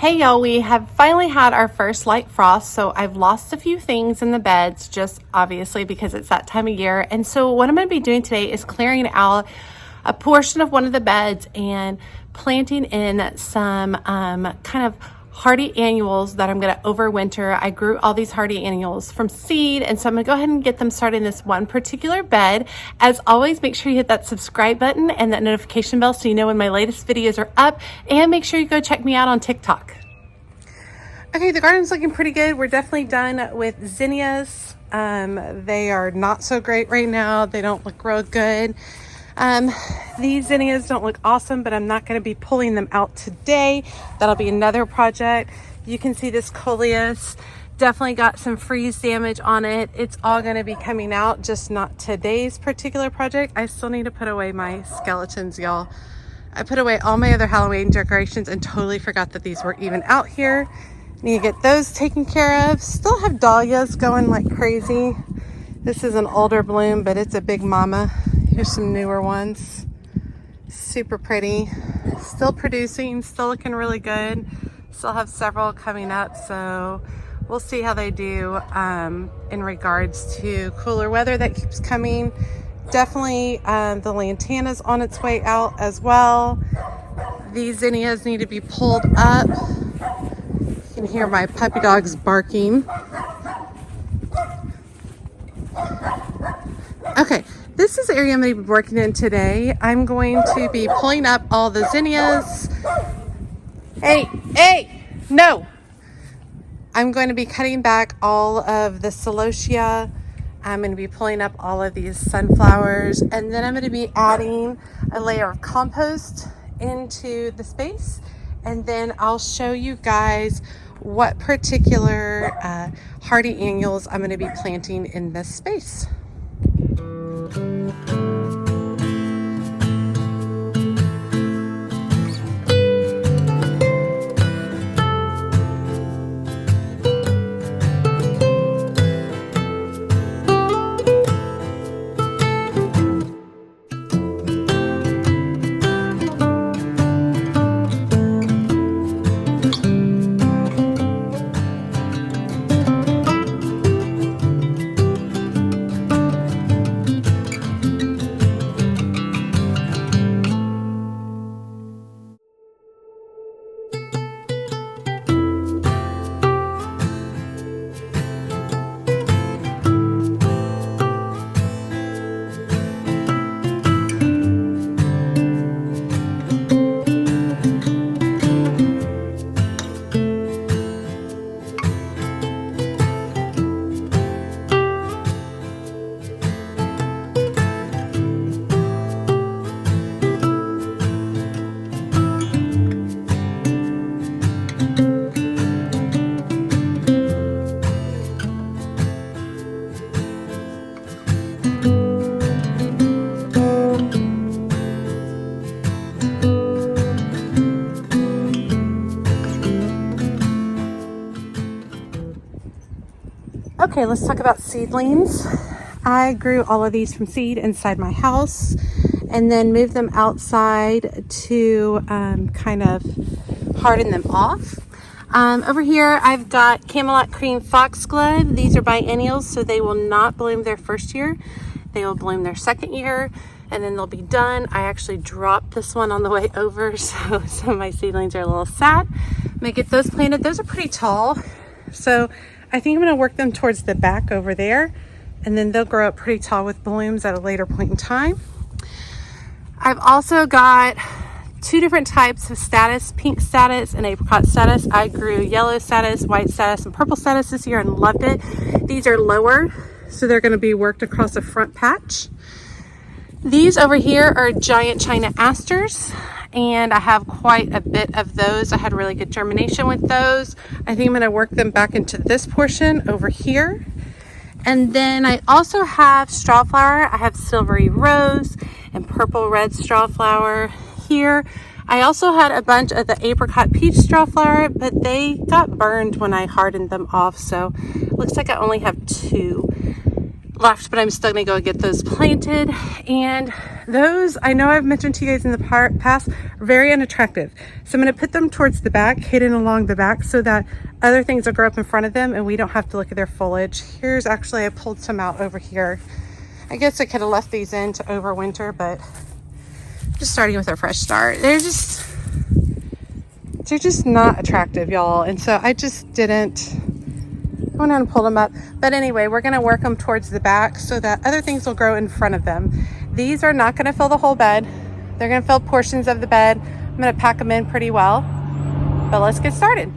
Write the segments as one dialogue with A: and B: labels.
A: Hey y'all, we have finally had our first light frost, so I've lost a few things in the beds, just obviously because it's that time of year. And so what I'm going to be doing today is clearing out a portion of one of the beds and planting in some kind of hardy annuals that I'm going to overwinter. I grew all these hardy annuals from seed, and so I'm going to go ahead and get them started in this one particular bed. As always, make sure you hit that subscribe button and that notification bell so you know when my latest videos are up, and make sure you go check me out on TikTok. Okay, the garden's looking pretty good. We're definitely done with zinnias. They are not so great right now. They don't look real good. These zinnias don't look awesome, but I'm not going to be pulling them out today. That'll be another project. You can see this coleus definitely got some freeze damage on it. It's all going to be coming out, just not today's particular project. I still need to put away my skeletons, y'all. I put away all my other Halloween decorations and totally forgot that these were even out here. Need to get those taken care of. Still have dahlias going like crazy. This is an older bloom, but it's a big mama. Here's some newer ones. Super pretty. Still producing, still looking really good. Still have several coming up, so we'll see how they do in regards to cooler weather that keeps coming. Definitely the lantana's on its way out as well. These zinnias need to be pulled up. You can hear my puppy dogs barking. Okay, this is the area I'm going to be working in today. I'm going to be pulling up all the zinnias. Hey, no! I'm going to be cutting back all of the celosia. I'm going to be pulling up all of these sunflowers, and then I'm going to be adding a layer of compost into the space, and then I'll show you guys what particular hardy annuals I'm going to be planting in this space. Okay, let's talk about seedlings. I grew all of these from seed inside my house and then moved them outside to kind of harden them off. Over here, I've got Camelot Cream Foxglove. These are biennials, so they will not bloom their first year. They will bloom their second year, and then they'll be done. I actually dropped this one on the way over, so some of my seedlings are a little sad. I'm gonna get those planted. Those are pretty tall, so I think I'm going to work them towards the back over there, and then they'll grow up pretty tall with blooms at a later point in time. I've also got two different types of status, pink status and apricot status. I grew yellow status, white status, and purple status this year and loved it. These are lower, so they're going to be worked across a front patch. These over here are giant China asters, and I have quite a bit of those. I had really good germination with those. I think I'm going to work them back into this portion over here. And then I also have strawflower. I have silvery rose and purple red strawflower here. I also had a bunch of the apricot peach strawflower, but they got burned when I hardened them off, so it looks like I only have two left, but I'm still gonna go get those planted. And those, I know I've mentioned to you guys in the past, are very unattractive. So I'm gonna put them towards the back, hidden along the back, so that other things will grow up in front of them and we don't have to look at their foliage. Here's actually, I pulled some out over here. I guess I could have left these in to overwinter, but just starting with a fresh start. They're just not attractive, y'all. And so I just didn't go down and pull them up. But anyway, we're gonna work them towards the back so that other things will grow in front of them. These are not gonna fill the whole bed. They're gonna fill portions of the bed. I'm gonna pack them in pretty well, but let's get started.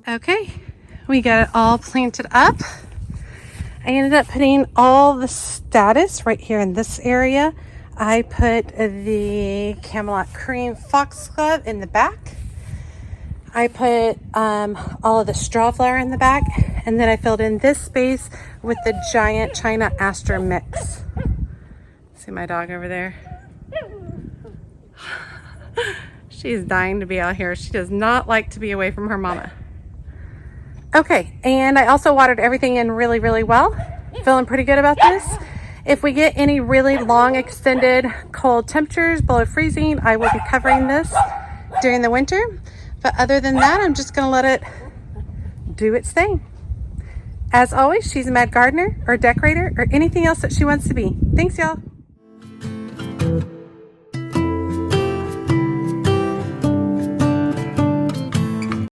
A: Okay, we got it all planted up. I ended up putting all the status right here in this area. I put the Camelot Cream Foxglove in the back. I put all of the straw flower in the back, and then I filled in this space with the giant China Aster mix. See my dog over there? She's dying to be out here. She does not like to be away from her mama. Okay, and I also watered everything in really, really well. Feeling pretty good about this. If we get any really long extended cold temperatures below freezing, I will be covering this during the winter. But other than that, I'm just gonna let it do its thing. As always, she's a mad gardener or decorator or anything else that she wants to be. Thanks, y'all.